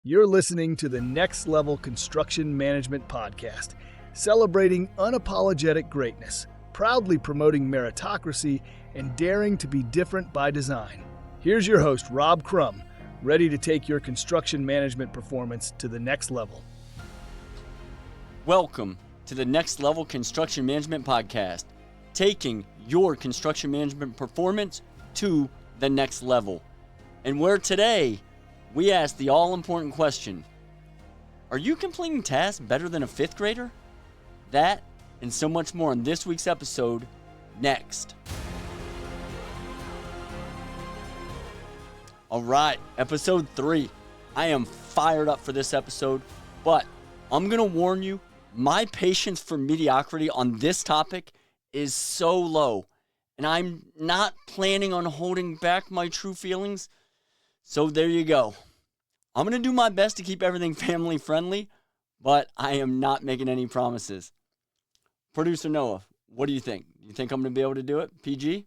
You're listening to the Next Level Construction Management Podcast, celebrating unapologetic greatness, proudly promoting meritocracy, and daring to be different by design. Here's your host, Rob Crum, ready to take your construction management performance to the next level. Welcome to the Next Level Construction Management Podcast, taking your construction management performance to the next level. And where today, we ask the all-important question, are you completing tasks better than a fifth grader? That and so much more on this week's episode, next. All right, episode 3. I am fired up for this episode, but I'm going to warn you, my patience for mediocrity on this topic is so low, and I'm not planning on holding back my true feelings. So there you go. I'm going to do my best to keep everything family friendly, but I am not making any promises. Producer Noah, what do you think? You think I'm going to be able to do it? PG?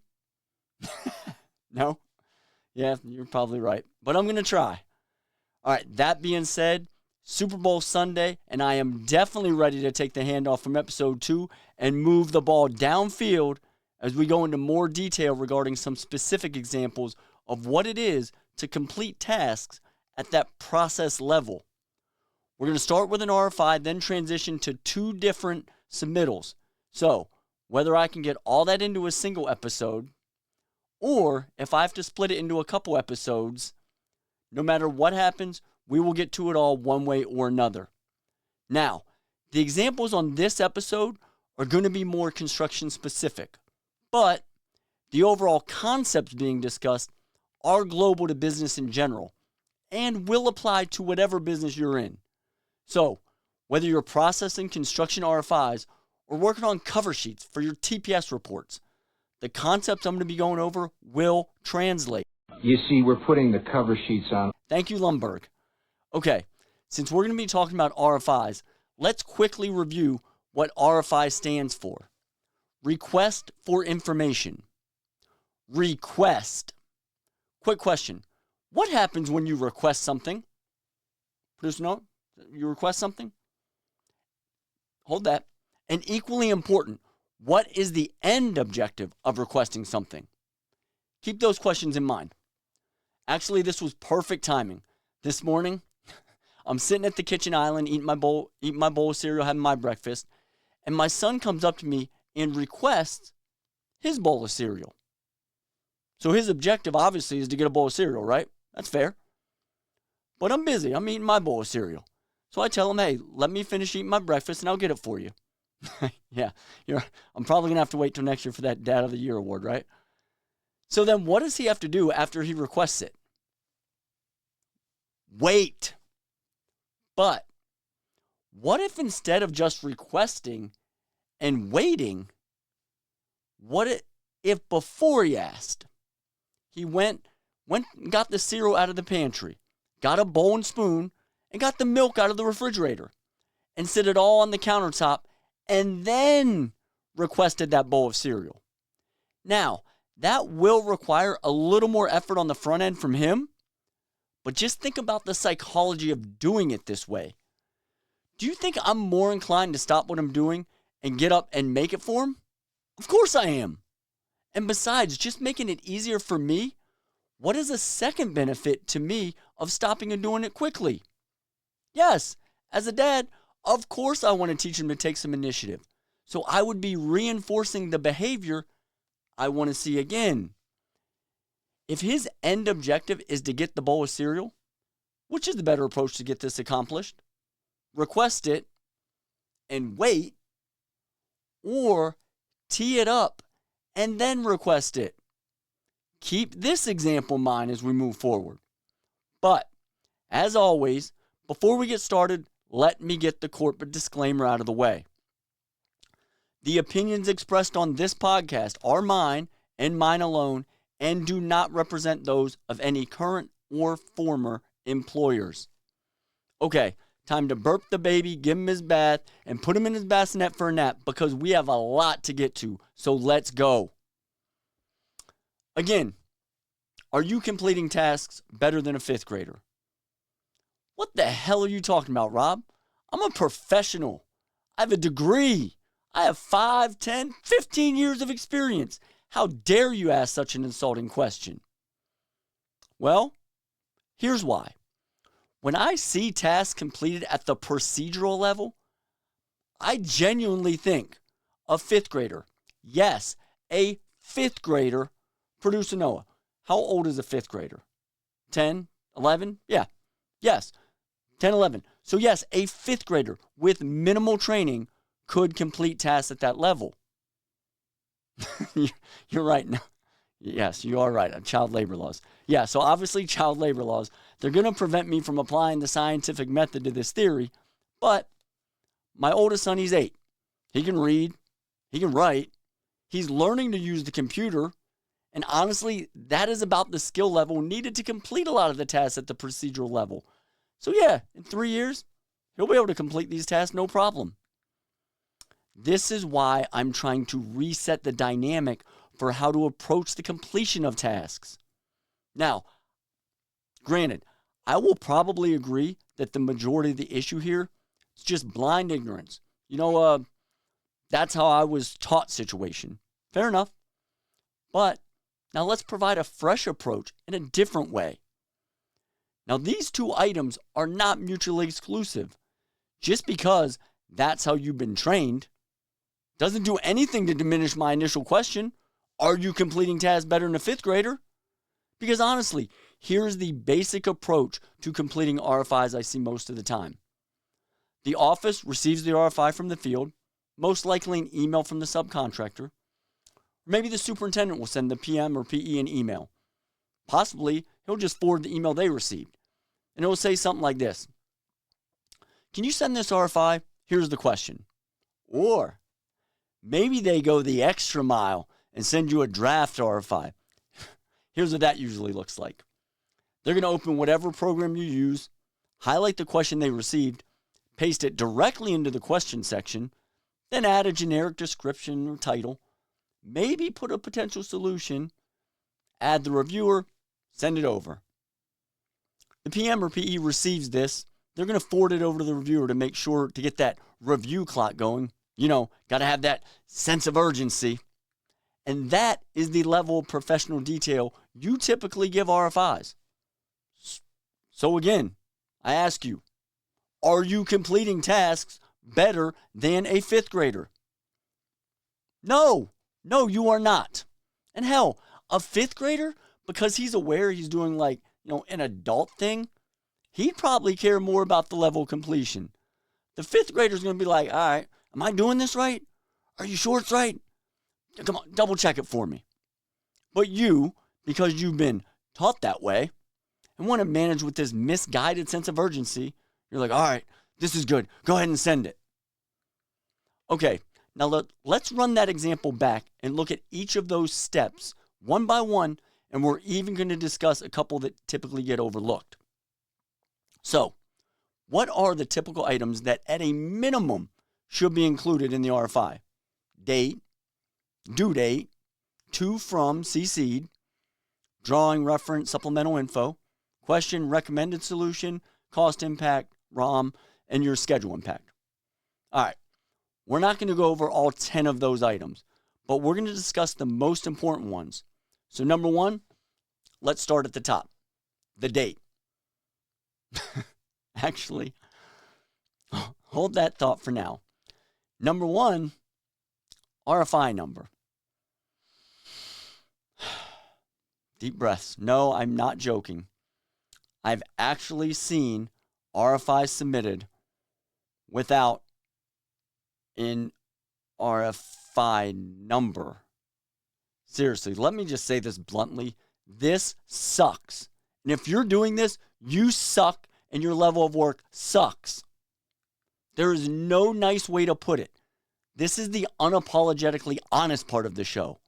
No? Yeah, you're probably right, but I'm going to try. All right, that being said, Super Bowl Sunday, and I am definitely ready to take the handoff from episode 2 and move the ball downfield as we go into more detail regarding some specific examples of what it is to complete tasks at that process level. We're going to start with an RFI, then transition to 2 different submittals. So, whether I can get all that into a single episode, or if I have to split it into a couple episodes, no matter what happens, we will get to it all one way or another. Now, the examples on this episode are going to be more construction specific, but the overall concepts being discussed are global to business in general and will apply to whatever business you're in. So, whether you're processing construction RFIs or working on cover sheets for your TPS reports, the concepts I'm going to be going over will translate. You see, we're putting the cover sheets on. Thank you, Lumberg. Okay, since we're going to be talking about RFIs, let's quickly review what RFI stands for. Request for information. Request. Quick question. What happens when you request something? Producer note, you request something? Hold that. And equally important, what is the end objective of requesting something? Keep those questions in mind. Actually, this was perfect timing. This morning, I'm sitting at the kitchen island eating my bowl of cereal, having my breakfast, and my son comes up to me and requests his bowl of cereal. So his objective, obviously, is to get a bowl of cereal, right? That's fair. But I'm busy. I'm eating my bowl of cereal. So I tell him, hey, let me finish eating my breakfast and I'll get it for you. Yeah, I'm probably going to have to wait till next year for that Dad of the Year award, right? So then what does he have to do after he requests it? Wait. But what if instead of just requesting and waiting, if before he asked, he went and got the cereal out of the pantry, got a bowl and spoon, and got the milk out of the refrigerator, and set it all on the countertop, and then requested that bowl of cereal. Now, that will require a little more effort on the front end from him, but just think about the psychology of doing it this way. Do you think I'm more inclined to stop what I'm doing and get up and make it for him? Of course I am. And besides, just making it easier for me, what is a second benefit to me of stopping and doing it quickly? Yes, as a dad, of course I want to teach him to take some initiative. So I would be reinforcing the behavior I want to see again. If his end objective is to get the bowl of cereal, which is the better approach to get this accomplished? Request it and wait, or tee it up and then request it. Keep this example in mind as we move forward. But, as always, before we get started, let me get the corporate disclaimer out of the way. The opinions expressed on this podcast are mine and mine alone and do not represent those of any current or former employers. Okay, time to burp the baby, give him his bath, and put him in his bassinet for a nap because we have a lot to get to, so let's go. Again, are you completing tasks better than a fifth grader? What the hell are you talking about, Rob? I'm a professional. I have a degree. I have 5, 10, 15 years of experience. How dare you ask such an insulting question? Well, here's why. When I see tasks completed at the procedural level, I genuinely think a fifth grader, yes, a fifth grader, produce a Noah. How old is a fifth grader? 10, 11? Yeah. Yes. 10, 11. So yes, a fifth grader with minimal training could complete tasks at that level. You're right. No. Yes, you are right. Child labor laws. Yeah, so obviously child labor laws, they're going to prevent me from applying the scientific method to this theory, but my oldest son, he's 8. He can read. He can write. He's learning to use the computer. And honestly, that is about the skill level needed to complete a lot of the tasks at the procedural level. So yeah, in 3 years, he'll be able to complete these tasks, no problem. This is why I'm trying to reset the dynamic for how to approach the completion of tasks. Now, granted, I will probably agree that the majority of the issue here is just blind ignorance. That's how I was taught situation. Fair enough. But now let's provide a fresh approach in a different way. Now, these two items are not mutually exclusive. Just because that's how you've been trained doesn't do anything to diminish my initial question. Are you completing tasks better than a fifth grader? Because honestly, here's the basic approach to completing RFIs I see most of the time. The office receives the RFI from the field, most likely an email from the subcontractor. Maybe the superintendent will send the PM or PE an email. Possibly, he'll just forward the email they received. And it will say something like this. Can you send this RFI? Here's the question. Or maybe they go the extra mile and send you a draft RFI. Here's what that usually looks like. They're going to open whatever program you use, highlight the question they received, paste it directly into the question section, then add a generic description or title, maybe put a potential solution, add the reviewer, send it over. The PM or PE receives this. They're going to forward it over to the reviewer to make sure to get that review clock going. Got to have that sense of urgency. And that is the level of professional detail you typically give RFIs. So again, I ask you, are you completing tasks better than a fifth grader? No, you are not. And hell, a fifth grader, because he's aware he's doing an adult thing, he'd probably care more about the level of completion. The fifth grader's going to be like, all right, am I doing this right? Are you sure it's right? Come on, double check it for me. But you, because you've been taught that way and want to manage with this misguided sense of urgency, you're like, all right, this is good. Go ahead and send it. Okay, now let's run that example back and look at each of those steps one by one, and we're even going to discuss a couple that typically get overlooked. So, what are the typical items that at a minimum should be included in the RFI? Date, due date, to, from, CC'd, drawing, reference, supplemental info, question, recommended solution, cost impact, ROM, and your schedule impact. All right, we're not going to go over all 10 of those items, but we're going to discuss the most important ones. So number one, let's start at the top, the date. Actually, hold that thought for now. Number one, RFI number. Deep breaths. No, I'm not joking. I've actually seen RFIs submitted without an RFI number. Seriously, let me just say this bluntly. This sucks. And if you're doing this, you suck and your level of work sucks. There is no nice way to put it. This is the unapologetically honest part of the show.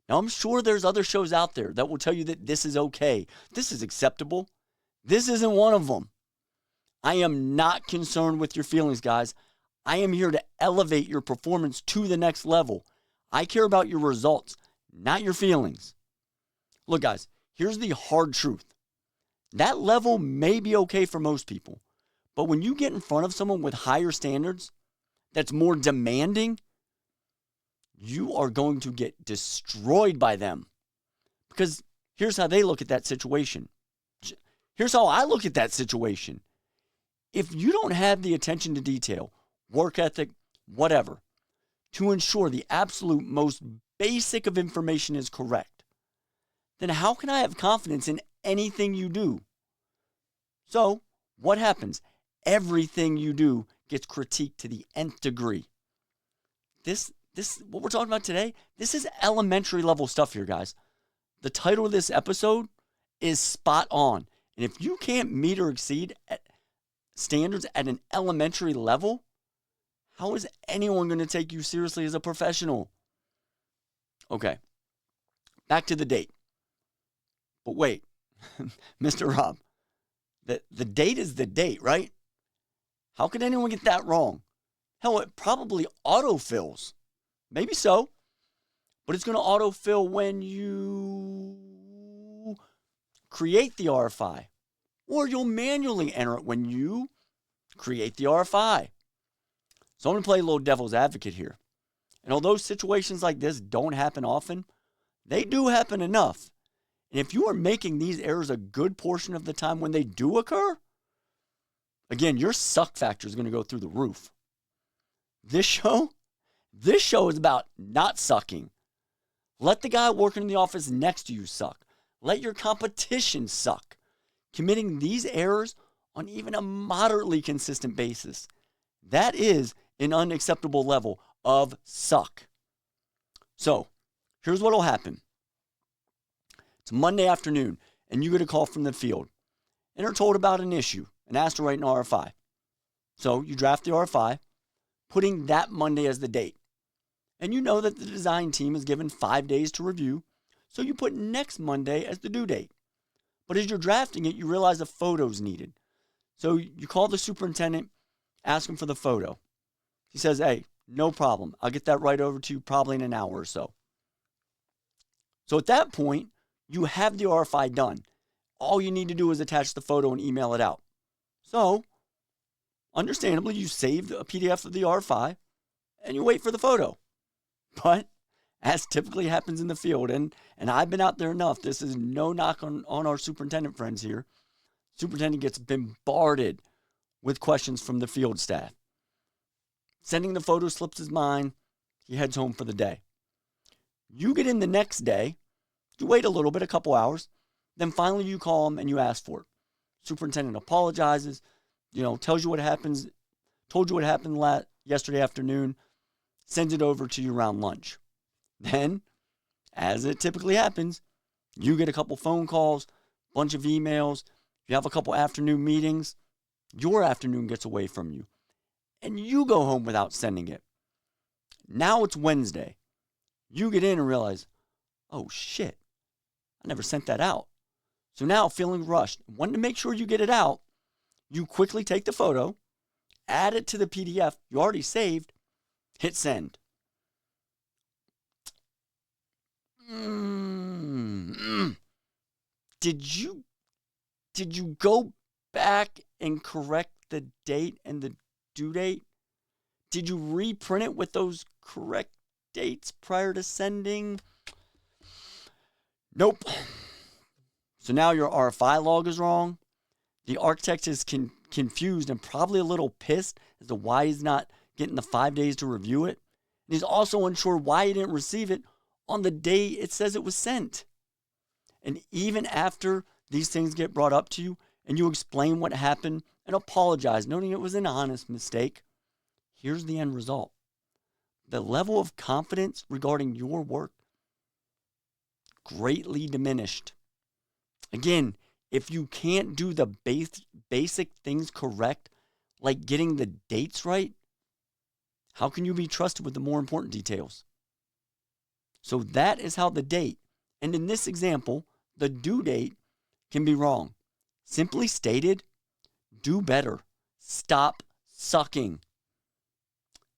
Now, I'm sure there's other shows out there that will tell you that this is okay. This is acceptable. This isn't one of them. I am not concerned with your feelings, guys. I am here to elevate your performance to the next level. I care about your results, not your feelings. Look, guys, here's the hard truth. That level may be okay for most people, But when you get in front of someone with higher standards, that's more demanding, you are going to get destroyed by them. Because here's how they look at that situation. Here's how I look at that situation. If you don't have the attention to detail, work ethic, whatever, to ensure the absolute most basic of information is correct, then how can I have confidence in anything you do? So, what happens? Everything you do gets critiqued to the nth degree. This what we're talking about today, this is elementary level stuff here, guys. The title of this episode is spot on. And if you can't meet or exceed standards at an elementary level, how is anyone going to take you seriously as a professional? Okay, back to the date. But wait, Mr. Rob, the date is the date, right? How could anyone get that wrong? Hell, it probably autofills. Maybe so, but it's going to autofill when you create the RFI, or you'll manually enter it when you create the RFI. So I'm going to play a little devil's advocate here. And although situations like this don't happen often, they do happen enough. And if you are making these errors a good portion of the time when they do occur, again, your suck factor is going to go through the roof. This show is about not sucking. Let the guy working in the office next to you suck. Let your competition suck. Committing these errors on even a moderately consistent basis, that is an unacceptable level of suck. So, here's what will happen. It's Monday afternoon, and you get a call from the field, and are told about an issue and asked to write an RFI. So, you draft the RFI, putting that Monday as the date. And you know that the design team is given 5 days to review, so you put next Monday as the due date. But as you're drafting it, you realize a photo's needed. So you call the superintendent, ask him for the photo. He says, hey, no problem. I'll get that right over to you probably in an hour or so. So at that point, you have the RFI done. All you need to do is attach the photo and email it out. So, understandably, you save a PDF of the RFI and you wait for the photo. But as typically happens in the field, and I've been out there enough, this is no knock on our superintendent friends here. Superintendent gets bombarded with questions from the field staff. Sending the photo slips his mind. He heads home for the day. You get in the next day. You wait a little bit, a couple hours. Then finally you call him and you ask for it. Superintendent apologizes, tells you what happens, told you what happened yesterday afternoon, sends it over to you around lunch. Then, as it typically happens, you get a couple phone calls, bunch of emails, you have a couple afternoon meetings, your afternoon gets away from you, and you go home without sending it. Now it's Wednesday. You get in and realize, oh shit, I never sent that out. So now, feeling rushed, wanting to make sure you get it out, you quickly take the photo, add it to the PDF you already saved, hit send. Did you go back and correct the date and the due date? Did you reprint it with those correct dates prior to sending? Nope. So now your RFI log is wrong. The architect is confused and probably a little pissed as to why he's not getting the 5 days to review it. And he's also unsure why he didn't receive it on the day it says it was sent. And even after these things get brought up to you and you explain what happened and apologize, noting it was an honest mistake, here's the end result. The level of confidence regarding your work greatly diminished. Again, if you can't do the basic things correct, like getting the dates right, how can you be trusted with the more important details? So that is how the date, and in this example, the due date, can be wrong. Simply stated, do better. Stop sucking.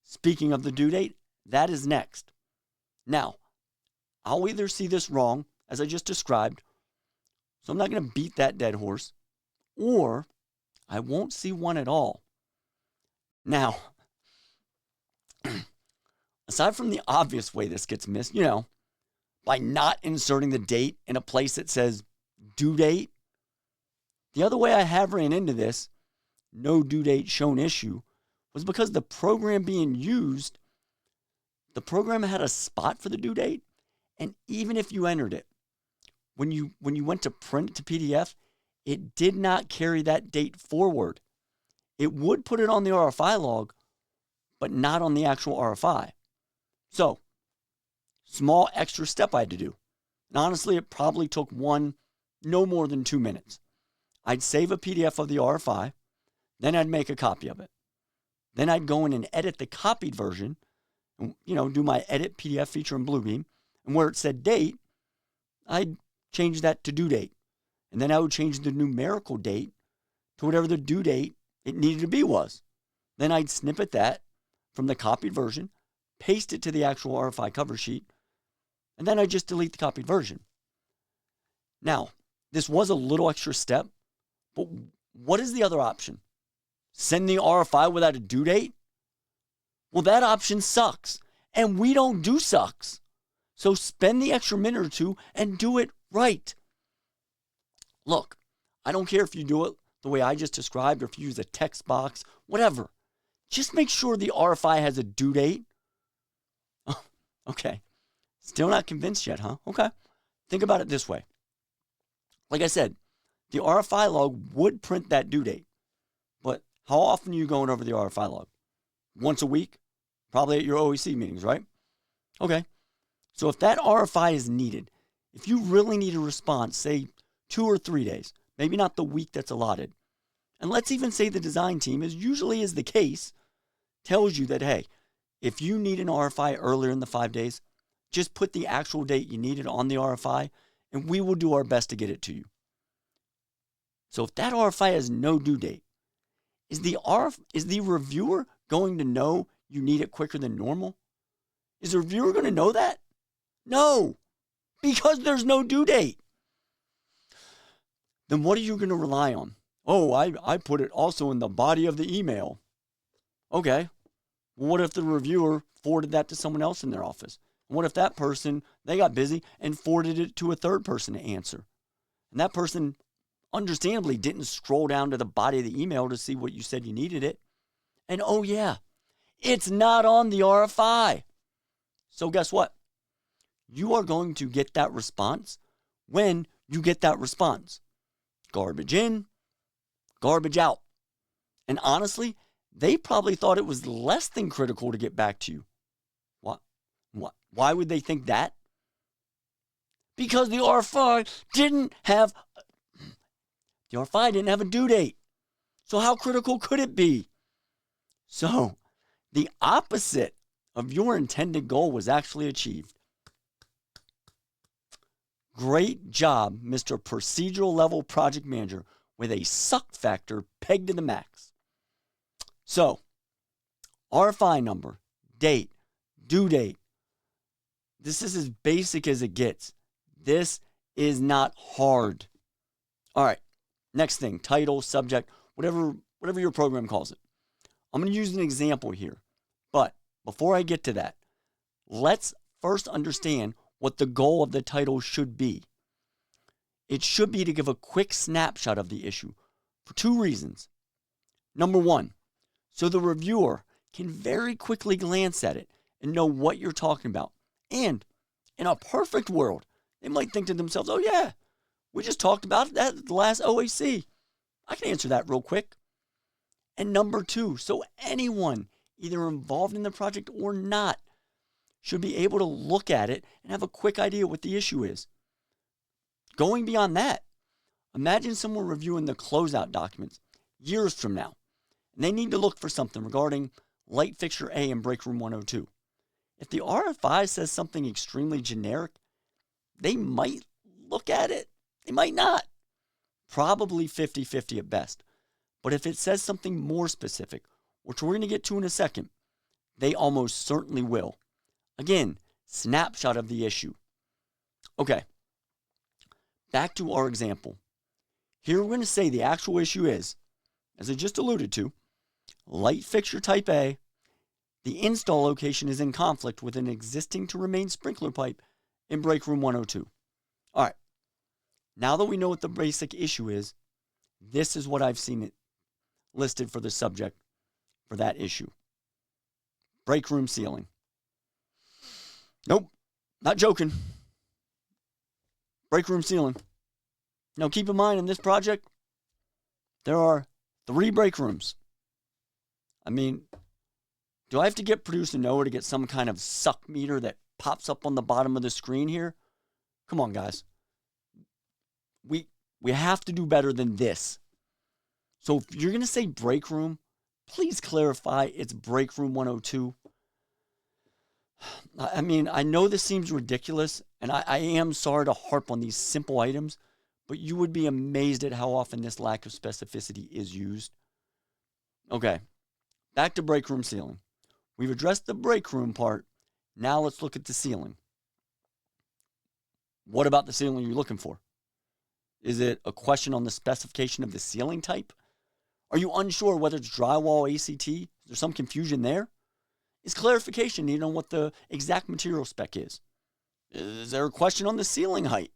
Speaking of the due date, that is next. Now, I'll either see this wrong, as I just described, so I'm not going to beat that dead horse, or I won't see one at all. Now, aside from the obvious way this gets missed, by not inserting the date in a place that says due date, the other way I have ran into this, no due date shown issue, was because the program being used, the program had a spot for the due date, and even if you entered it, when you went to print it to PDF, it did not carry that date forward. It would put it on the RFI log, but not on the actual RFI. So, small extra step I had to do. And honestly, it probably took no more than 2 minutes. I'd save a PDF of the RFI, then I'd make a copy of it. Then I'd go in and edit the copied version, and, do my edit PDF feature in Bluebeam. And where it said date, I'd change that to due date. And then I would change the numerical date to whatever the due date it needed to be was. Then I'd snippet that from the copied version, paste it to the actual RFI cover sheet, and then I'd just delete the copied version. Now, this was a little extra step, but what is the other option? Send the RFI without a due date? Well, that option sucks, and we don't do sucks. So spend the extra minute or two and do it right. Look, I don't care if you do it the way I just described or if you use a text box, whatever. Just make sure the RFI has a due date. Oh, okay. Still not convinced yet, huh? Okay. Think about it this way. Like I said, the RFI log would print that due date. But how often are you going over the RFI log? Once a week? Probably at your OEC meetings, right? Okay. So if that RFI is needed, if you really need a response, say 2 or 3 days, maybe not the week that's allotted, and let's even say the design team, as usually is the case, tells you that, hey, if you need an RFI earlier in the 5 days, just put the actual date you need it on the RFI, and we will do our best to get it to you. So if that RFI has no due date, is the reviewer going to know you need it quicker than normal? Is the reviewer going to know that? No, because there's no due date. Then what are you going to rely on? Oh, I put it also in the body of the email. Okay. Well, what if the reviewer forwarded that to someone else in their office? And what if that person, they got busy and forwarded it to a third person to answer? And that person understandably didn't scroll down to the body of the email to see what you said you needed it. And oh yeah, it's not on the RFI. So guess what? You are going to get that response when you get that response. Garbage in, garbage out. And honestly, they probably thought it was less than critical to get back to you. What? Why would they think that? Because the RFI didn't have a due date. So how critical could it be? So the opposite of your intended goal was actually achieved. Great job, Mr. Procedural Level Project Manager, with a suck factor pegged to the max. So, RFI number, date, due date. This is as basic as it gets. This is not hard. All right, next thing, title, subject, whatever your program calls it. I'm going to use an example here. But before I get to that, let's first understand what the goal of the title should be. It should be to give a quick snapshot of the issue for 2 reasons. Number 1, so the reviewer can very quickly glance at it and know what you're talking about. And in a perfect world, they might think to themselves, oh yeah, we just talked about that at the last OAC. I can answer that real quick. And number 2, so anyone either involved in the project or not should be able to look at it and have a quick idea what the issue is. Going beyond that, imagine someone reviewing the closeout documents years from now, and they need to look for something regarding light fixture A in break room 102. If the RFI says something extremely generic, they might look at it. They might not. Probably 50-50 at best. But if it says something more specific, which we're going to get to in a second, they almost certainly will. Again, snapshot of the issue. Okay, back to our example. Here we're going to say the actual issue is as I just alluded to, light fixture type A, the install location is in conflict with an existing to remain sprinkler pipe in break room 102. All right, now that we know what the basic issue is, this is what I've seen it listed for the subject for that issue. Break room ceiling. Nope, not joking. Break room ceiling. Now keep in mind, in this project, there are 3 break rooms. I mean, do I have to get producer Noah to get some kind of suck meter that pops up on the bottom of the screen here? Come on, guys. We have to do better than this. So if you're going to say break room, please clarify it's break room 102. I mean, I know this seems ridiculous, and I am sorry to harp on these simple items, but you would be amazed at how often this lack of specificity is used. Okay, back to break room ceiling. We've addressed the break room part. Now let's look at the ceiling. What about the ceiling you're looking for? Is it a question on the specification of the ceiling type? Are you unsure whether it's drywall, ACT? Is there some confusion there? Is clarification needed on what the exact material spec is? Is there a question on the ceiling height?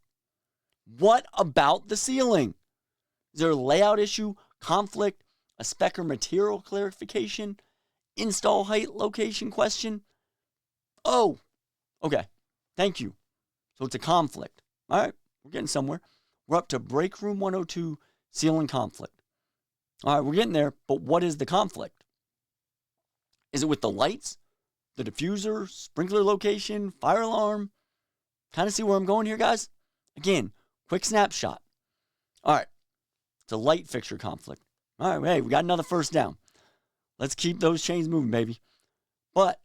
What about the ceiling? Is there a layout issue, conflict, a spec or material clarification, install height location question? Oh, okay. Thank you. So it's a conflict. All right, we're getting somewhere. We're up to break room 102 ceiling conflict. All right, we're getting there, but what is the conflict? Is it with the lights, the diffuser, sprinkler location, fire alarm? Kind of see where I'm going here, guys? Again, quick snapshot. All right, it's a light fixture conflict. All right, hey, we got another first down. Let's keep those chains moving, baby. But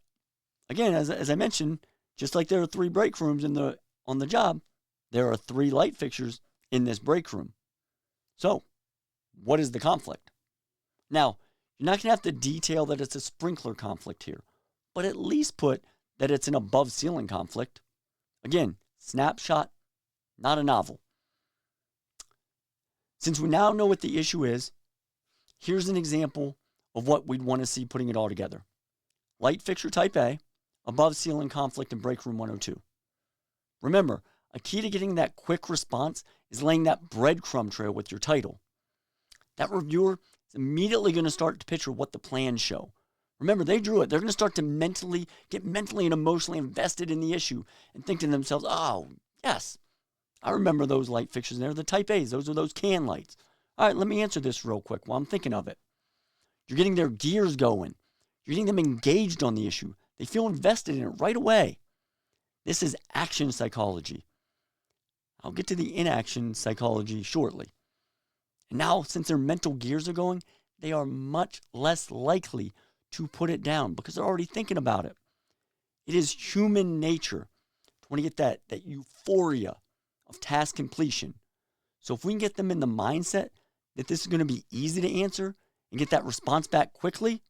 again, as I mentioned, just like there are 3 break rooms on the job, there are 3 light fixtures in this break room. So, what is the conflict? Now, you're not going to have to detail that it's a sprinkler conflict here, but at least put that it's an above ceiling conflict. Again, snapshot, not a novel. Since we now know what the issue is, here's an example of what we'd want to see putting it all together. Light fixture type A, above ceiling conflict in break room 102. Remember, a key to getting that quick response is laying that breadcrumb trail with your title. That reviewer is immediately going to start to picture what the plans show. Remember, they drew it. They're going to start to get mentally and emotionally invested in the issue and think to themselves, oh, yes, I remember those light fixtures there. The type A's, those are those can lights. All right, let me answer this real quick while I'm thinking of it. You're getting their gears going. You're getting them engaged on the issue. They feel invested in it right away. This is action psychology. I'll get to the inaction psychology shortly. And now, since their mental gears are going, they are much less likely to put it down because they're already thinking about it. It is human nature to want to get that euphoria of task completion. So if we can get them in the mindset that this is going to be easy to answer and get that response back quickly,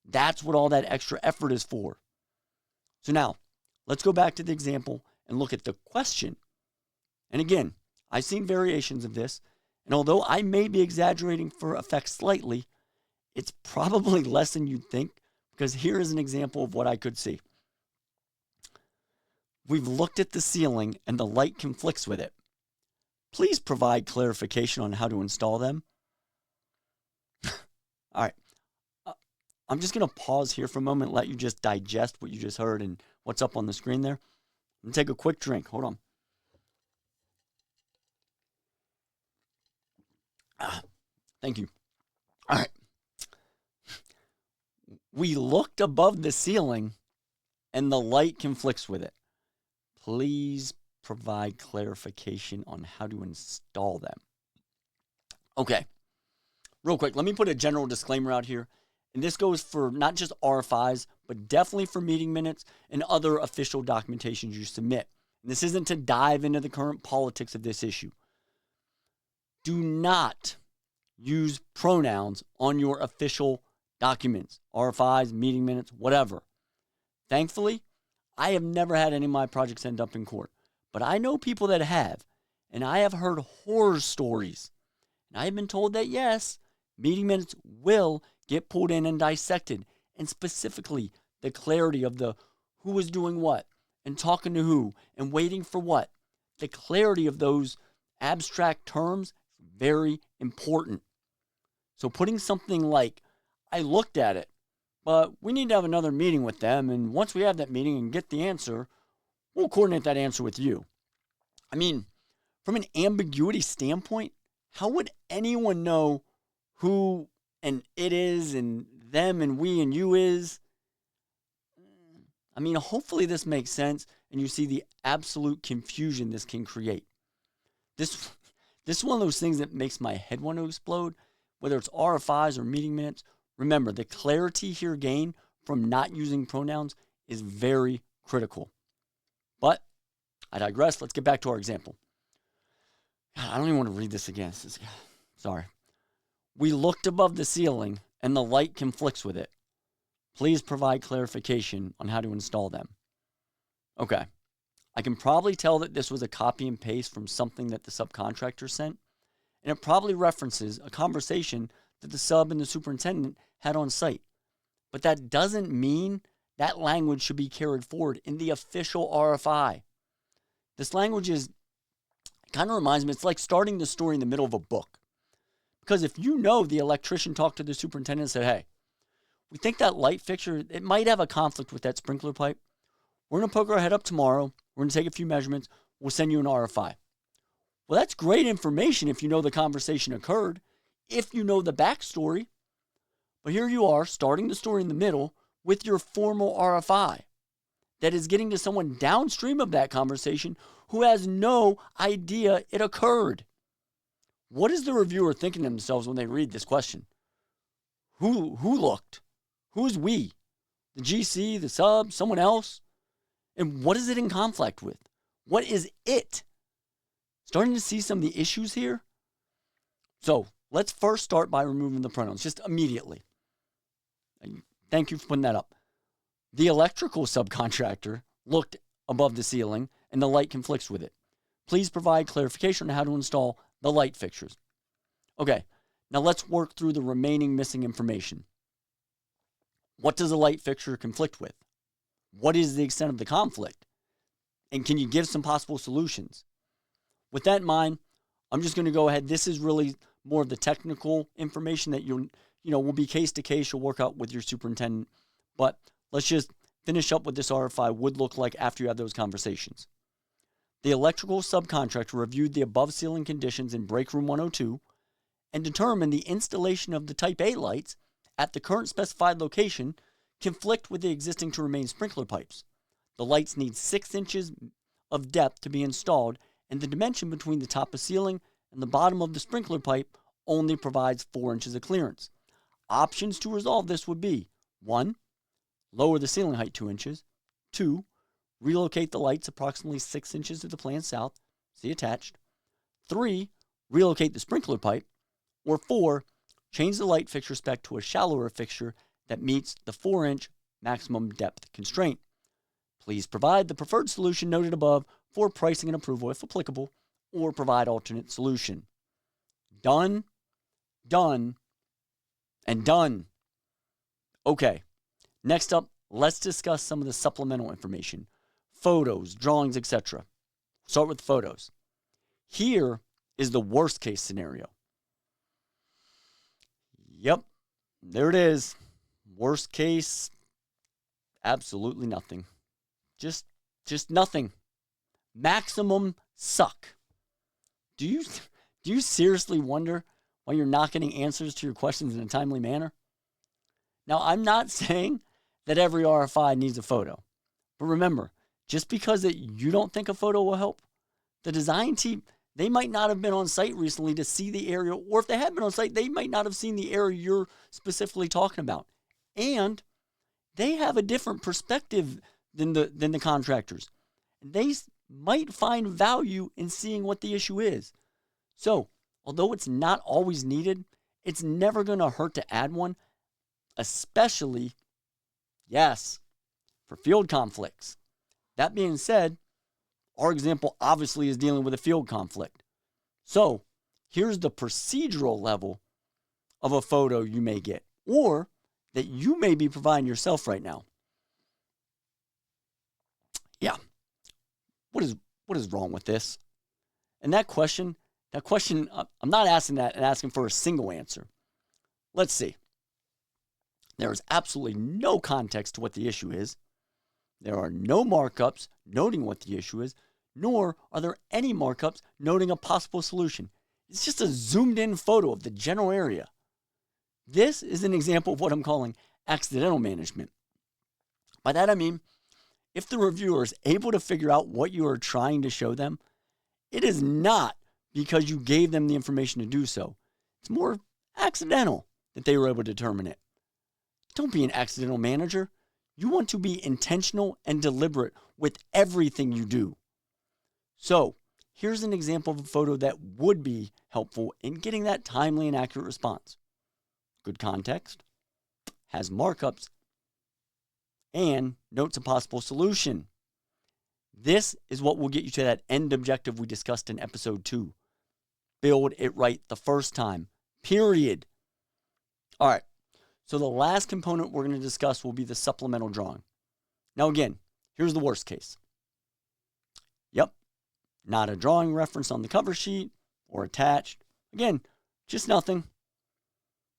that's what all that extra effort is for. So now, let's go back to the example and look at the question. And again, I've seen variations of this, and although I may be exaggerating for effect slightly, it's probably less than you'd think, because here is an example of what I could see. We've looked at the ceiling and the light conflicts with it. Please provide clarification on how to install them. All right. I'm just going to pause here for a moment, let you just digest what you just heard and what's up on the screen there. I'm going to take a quick drink. Hold on. Thank you. All right. We looked above the ceiling and the light conflicts with it. Please provide clarification on how to install them. Okay. Real quick, let me put a general disclaimer out here. And this goes for not just RFIs, but definitely for meeting minutes and other official documentations you submit. And this isn't to dive into the current politics of this issue. Do not use pronouns on your official documents, RFIs, meeting minutes, whatever. Thankfully, I have never had any of my projects end up in court, but I know people that have, and I have heard horror stories. And I have been told that, yes, Meeting minutes will get pulled in and dissected, and specifically the clarity of the who was doing what and talking to who and waiting for what. The clarity of those abstract terms is very important. So putting something like, I looked at it, but we need to have another meeting with them, and once we have that meeting and get the answer, we'll coordinate that answer with you. I mean, from an ambiguity standpoint, how would anyone know who and it is and them and we and you is? I mean, hopefully this makes sense and you see the absolute confusion this can create. This is one of those things that makes my head want to explode, whether it's RFIs or meeting minutes. Remember, the clarity here gained from not using pronouns is very critical. But I digress. Let's get back to our example. God, I don't even want to read this again. Sorry. We looked above the ceiling and the light conflicts with it. Please provide clarification on how to install them. Okay. I can probably tell that this was a copy and paste from something that the subcontractor sent, and it probably references a conversation that the sub and the superintendent had on site. But that doesn't mean that language should be carried forward in the official RFI. This language kind of reminds me, it's like starting the story in the middle of a book. Because if you know the electrician talked to the superintendent and said, hey, we think that light fixture, it might have a conflict with that sprinkler pipe. We're going to poke our head up tomorrow. We're going to take a few measurements. We'll send you an RFI. Well, that's great information if you know the conversation occurred, if you know the backstory. But here you are, starting the story in the middle with your formal RFI that is getting to someone downstream of that conversation who has no idea it occurred. What is the reviewer thinking to themselves when they read this question? Who looked? Who's we? The GC, the sub, someone else? And what is it in conflict with? What is it? Starting to see some of the issues here? So let's first start by removing the pronouns, just immediately. Thank you for putting that up. The electrical subcontractor looked above the ceiling and the light conflicts with it. Please provide clarification on how to install the light fixtures. Okay, now let's work through the remaining missing information. What does a light fixture conflict with? What is the extent of the conflict? And can you give some possible solutions? With that in mind, I'm just going to go ahead. This is really more of the technical information that will be case to case. You'll work out with your superintendent. But let's just finish up what this RFI would look like after you have those conversations. The electrical subcontractor reviewed the above ceiling conditions in break room 102 and determined the installation of the type A lights at the current specified location conflict with the existing to remain sprinkler pipes. The lights need 6 inches of depth to be installed, and the dimension between the top of ceiling and the bottom of the sprinkler pipe only provides 4 inches of clearance. Options to resolve this would be 1. Lower the ceiling height 2 inches. 2. Relocate the lights approximately 6 inches to the plan south. See attached. 3. Relocate the sprinkler pipe. Or 4. Change the light fixture spec to a shallower fixture that meets the 4-inch maximum depth constraint. Please provide the preferred solution noted above for pricing and approval if applicable, or provide alternate solution. Done, done, and done. Okay, next up, let's discuss some of the supplemental information. Photos, drawings, etc. Start with photos. Here is the worst case scenario. Yep, there it is. Worst case, absolutely nothing. Just nothing. Maximum suck. Do you seriously wonder why you're not getting answers to your questions in a timely manner? Now, I'm not saying that every RFI needs a photo. But remember, just because that you don't think a photo will help, the design team, they might not have been on site recently to see the area, or if they had been on site, they might not have seen the area you're specifically talking about. And they have a different perspective than the contractors. And they might find value in seeing what the issue is. So, although it's not always needed, it's never going to hurt to add one, especially, yes, for field conflicts. That being said, our example obviously is dealing with a field conflict. So, here's the procedural level of a photo you may get or that you may be providing yourself right now. Yeah. What is wrong with this? And that question, I'm not asking that and asking for a single answer. Let's see. There is absolutely no context to what the issue is. There are no markups noting what the issue is, nor are there any markups noting a possible solution. It's just a zoomed in photo of the general area. This is an example of what I'm calling accidental management. By that I mean, if the reviewer is able to figure out what you are trying to show them, it is not because you gave them the information to do so. It's more accidental that they were able to determine it. Don't be an accidental manager. You want to be intentional and deliberate with everything you do. So, here's an example of a photo that would be helpful in getting that timely and accurate response. Good context, has markups, and notes a possible solution. This is what will get you to that end objective we discussed in episode 2. Build it right the first time, period. All right, so the last component we're going to discuss will be the supplemental drawing. Now again, here's the worst case. Yep, not a drawing reference on the cover sheet or attached. Again, just nothing.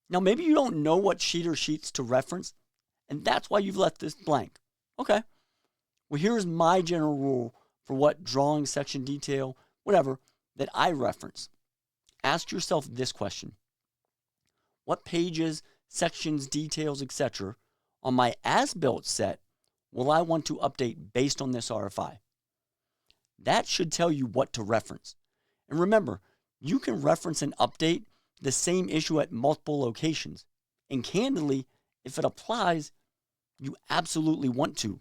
Now maybe you don't know what sheet or sheets to reference, and that's why you've left this blank. Okay, well here's my general rule for what drawing, section, detail, whatever, that I reference. Ask yourself this question. What pages, sections, details, etc. on my as-built set will I want to update based on this RFI? That should tell you what to reference. And remember, you can reference and update the same issue at multiple locations. And candidly, if it applies, you absolutely want to.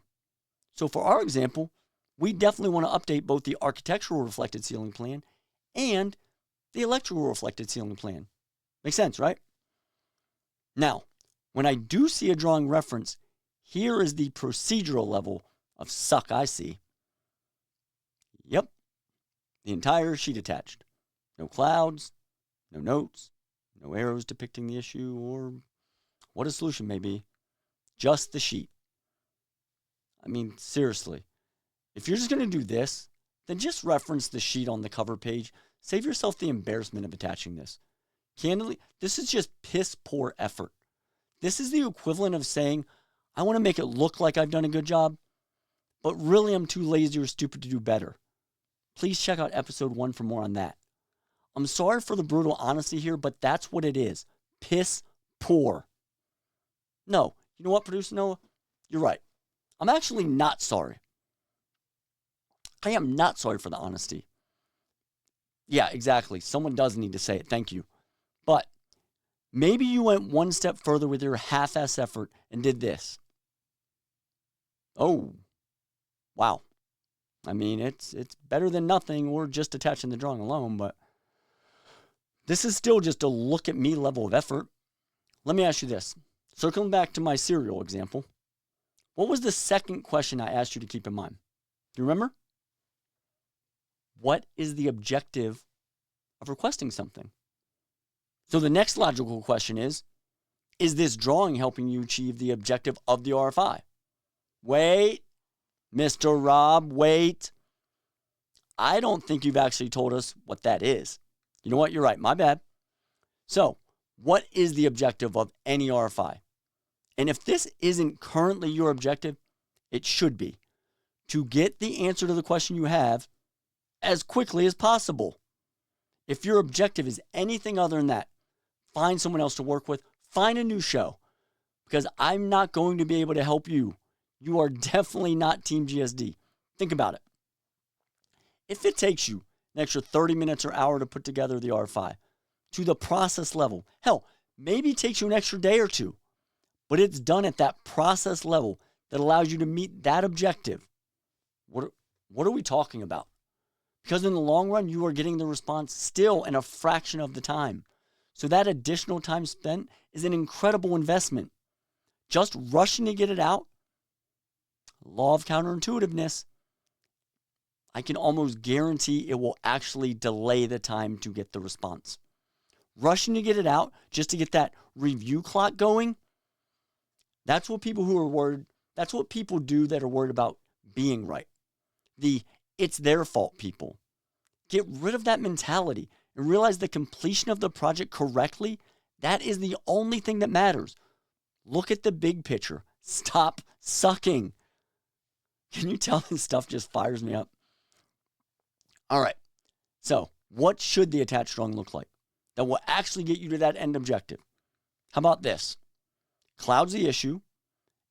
So for our example, we definitely want to update both the architectural reflected ceiling plan and the electrical reflected ceiling plan. Makes sense, right? Now, when I do see a drawing reference, here is the procedural level of suck I see. Yep, the entire sheet attached. No clouds, no notes, no arrows depicting the issue or what a solution may be. Just the sheet. I mean, seriously, if you're just going to do this, then just reference the sheet on the cover page. Save yourself the embarrassment of attaching this. Candidly, this is just piss poor effort. This is the equivalent of saying, I want to make it look like I've done a good job, but really I'm too lazy or stupid to do better. Please check out episode 1 for more on that. I'm sorry for the brutal honesty here, but that's what it is. Piss poor. No, you know what, producer Noah? You're right. I'm actually not sorry. I am not sorry for the honesty. Yeah, exactly. Someone does need to say it. Thank you. But maybe you went one step further with your half-ass effort and did this. Oh, wow. I mean, it's better than nothing or just attaching the drawing alone, but this is still just a look at me level of effort. Let me ask you this. Circling back to my cereal example, what was the second question I asked you to keep in mind? Do you remember? What is the objective of requesting something? So the next logical question is this drawing helping you achieve the objective of the RFI? Wait, Mr. Rob, wait. I don't think you've actually told us what that is. You know what? You're right. My bad. So, what is the objective of any RFI? And if this isn't currently your objective, it should be to get the answer to the question you have as quickly as possible. If your objective is anything other than that, find someone else to work with, find a new show, because I'm not going to be able to help you. You are definitely not Team GSD. Think about it. If it takes you an extra 30 minutes or hour to put together the RFI to the process level, hell, maybe it takes you an extra day or two, but it's done at that process level that allows you to meet that objective. What are we talking about? Because in the long run, you are getting the response still in a fraction of the time. So that additional time spent is an incredible investment. Just rushing to get it out, law of counterintuitiveness, I can almost guarantee it will actually delay the time to get the response. rushing to get it out just to get that review clock going. That's what people who are worried, that's what people do that are worried about being right. It's their fault people. Get rid of that mentality and realize the completion of the project correctly, that is the only thing that matters. Look at the big picture. Stop sucking. Can you tell this stuff just fires me up? All right. So, what should the attached drawing look like that will actually get you to that end objective? How about this? Clouds the issue,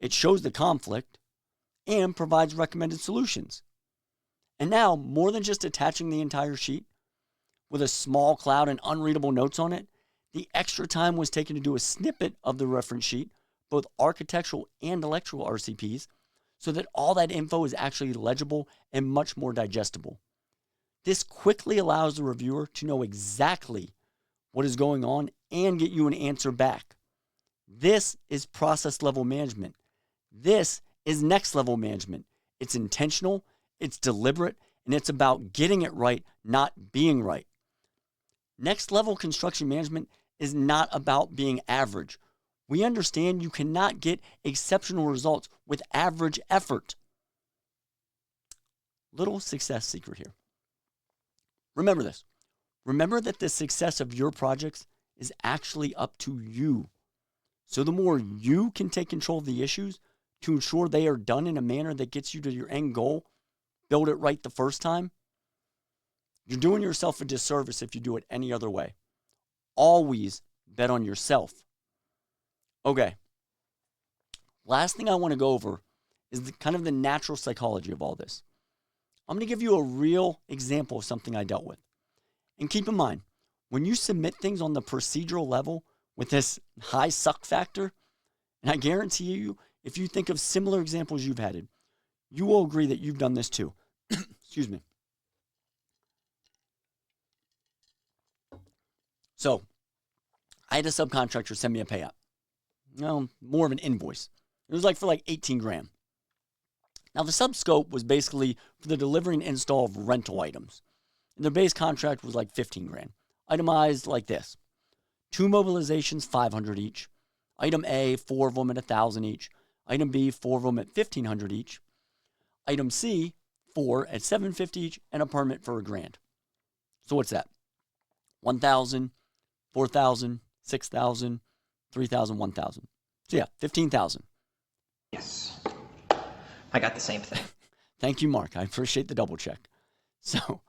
it shows the conflict, and provides recommended solutions. And now, more than just attaching the entire sheet with a small cloud and unreadable notes on it, the extra time was taken to do a snippet of the reference sheet, both architectural and electrical RCPs, so that all that info is actually legible and much more digestible. This quickly allows the reviewer to know exactly what is going on and get you an answer back. This is process level management. This is next level management. It's intentional, it's deliberate, and it's about getting it right, not being right. Next level construction management is not about being average. We understand you cannot get exceptional results with average effort. Little success secret here. Remember this. Remember that the success of your projects is actually up to you. So the more you can take control of the issues to ensure they are done in a manner that gets you to your end goal, build it right the first time, you're doing yourself a disservice if you do it any other way. Always bet on yourself. Okay. Last thing I want to go over is kind of the natural psychology of all this. I'm going to give you a real example of something I dealt with. And keep in mind, when you submit things on the procedural level with this high suck factor, and I guarantee you, if you think of similar examples you've had, you will agree that you've done this too. Excuse me. So, I had a subcontractor send me a payout. No, more of an invoice. It was for 18 grand. Now, the sub scope was basically for the delivery and install of rental items. And their base contract was 15 grand. Itemized like this. 2 mobilizations, 500 each. Item A, 4 of them at 1,000 each. Item B, 4 of them at 1,500 each. Item C, 4 at 750 each, and a permit for $1,000. So what's that? 1,000, 4,000, 6,000, 3,000, 1,000. So yeah, 15,000. Yes. I got the same thing. Thank you, Mark. I appreciate the double check. So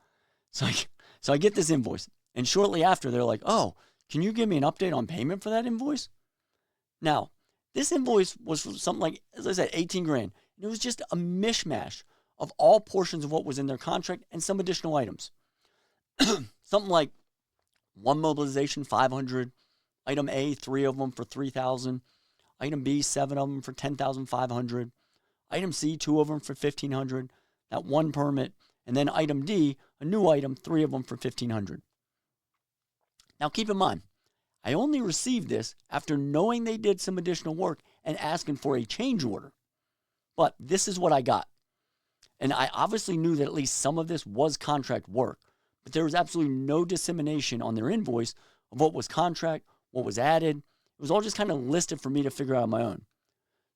I get this invoice, and shortly after, they're like, "Oh, can you give me an update on payment for that invoice?" Now, this invoice was for something as I said, 18 grand. And it was just a mishmash of all portions of what was in their contract and some additional items. Something like 1 mobilization, 500. Item A, 3 of them for 3,000. Item B, 7 of them for 10,500. Item C, 2 of them for 1,500. That 1 permit. And then item D, a new item, 3 of them for 1,500. Now keep in mind, I only received this after knowing they did some additional work and asking for a change order. But this is what I got. And I obviously knew that at least some of this was contract work, but there was absolutely no dissemination on their invoice of what was contract, what was added. It was all just kind of listed for me to figure out on my own.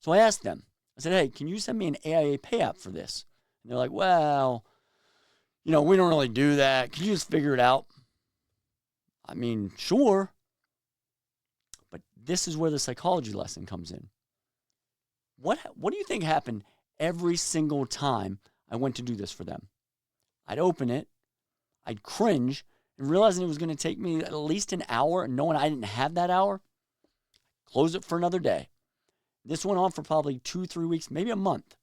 So I asked them, I said, "Hey, can you send me an AIA pay app for this?" And they're like, "Well, we don't really do that. Can you just figure it out?" I mean, sure. But this is where the psychology lesson comes in. What do you think happened every single time I went to do this for them? I'd open it, I'd cringe, and realizing it was going to take me at least an hour, and knowing I didn't have that hour, close it for another day. This went on for probably 2-3 weeks, maybe a month,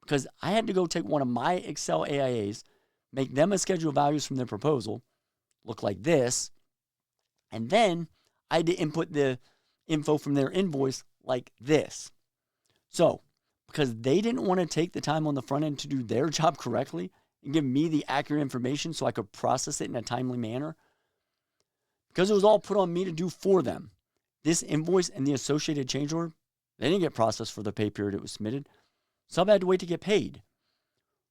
because I had to go take one of my Excel AIAs, make them a schedule of values from their proposal, look like this, and then I had to input the info from their invoice like this. So, because they didn't want to take the time on the front end to do their job correctly and give me the accurate information so I could process it in a timely manner, because it was all put on me to do for them, this invoice and the associated change order, they didn't get processed for the pay period it was submitted. Sub had to wait to get paid.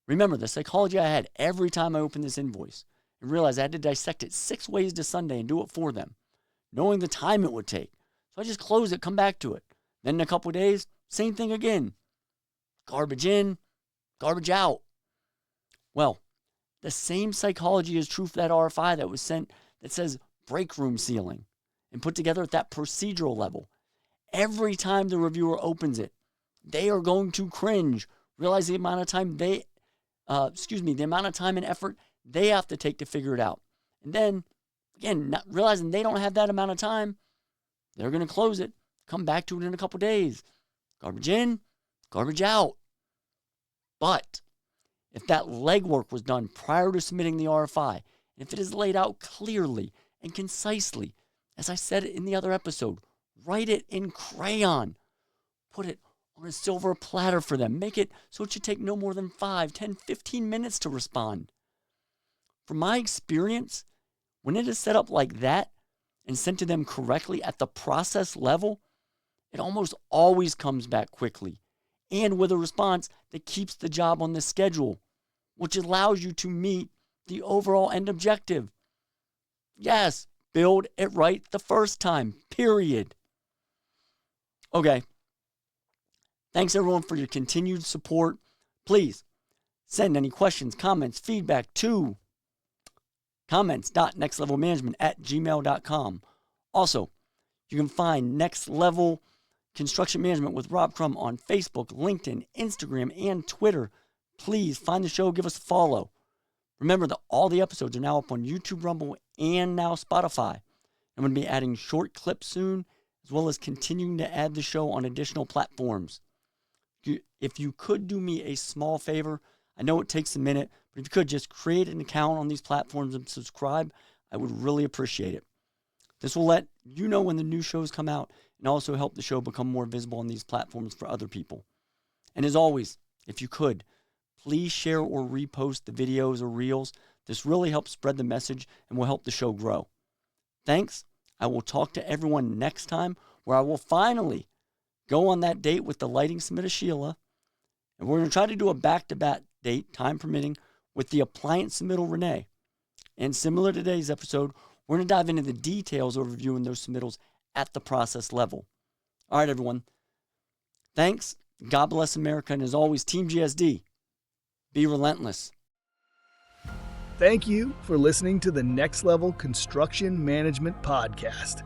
Remember, the psychology I had every time I opened this invoice and realized I had to dissect it 6 ways to Sunday and do it for them. knowing the time it would take. So I just close it, come back to it. Then in a couple of days, same thing again. Garbage in, garbage out. Well, the same psychology is true for that RFI that was sent that says break room sealing and put together at that procedural level. Every time the reviewer opens it, they are going to cringe, realize the amount of time the amount of time and effort they have to take to figure it out. And then, again, not realizing they don't have that amount of time, they're going to close it, come back to it in a couple days. Garbage in, garbage out. But if that legwork was done prior to submitting the RFI, and if it is laid out clearly and concisely, as I said in the other episode, write it in crayon. Put it on a silver platter for them. Make it so it should take no more than 5, 10, 15 minutes to respond. From my experience, when it is set up like that and sent to them correctly at the process level, it almost always comes back quickly and with a response that keeps the job on the schedule, which allows you to meet the overall end objective. Yes, build it right the first time, period. Okay. Thanks everyone for your continued support. Please send any questions, comments, feedback to comments.nextlevelmanagement@gmail.com. Also, you can find Next Level Construction Management with Rob Crum on Facebook, LinkedIn, Instagram, and Twitter. Please find the show, give us a follow. Remember that all the episodes are now up on YouTube, Rumble, and now Spotify. I'm going to be adding short clips soon, as well as continuing to add the show on additional platforms. If you could do me a small favor, I know it takes a minute, but if you could just create an account on these platforms and subscribe, I would really appreciate it. This will let you know when the new shows come out and also help the show become more visible on these platforms for other people. And as always, if you could, please share or repost the videos or reels. This really helps spread the message and will help the show grow. Thanks. I will talk to everyone next time, where I will finally go on that date with the lighting submitter Sheila. And we're going to try to do a back-to-back date, time permitting, with the appliance submittal Renee. And similar to today's episode, we're going to dive into the details of reviewing those submittals at the process level. All right, everyone. Thanks. God bless America. And as always, Team GSD, be relentless. Thank you for listening to the Next Level Construction Management Podcast.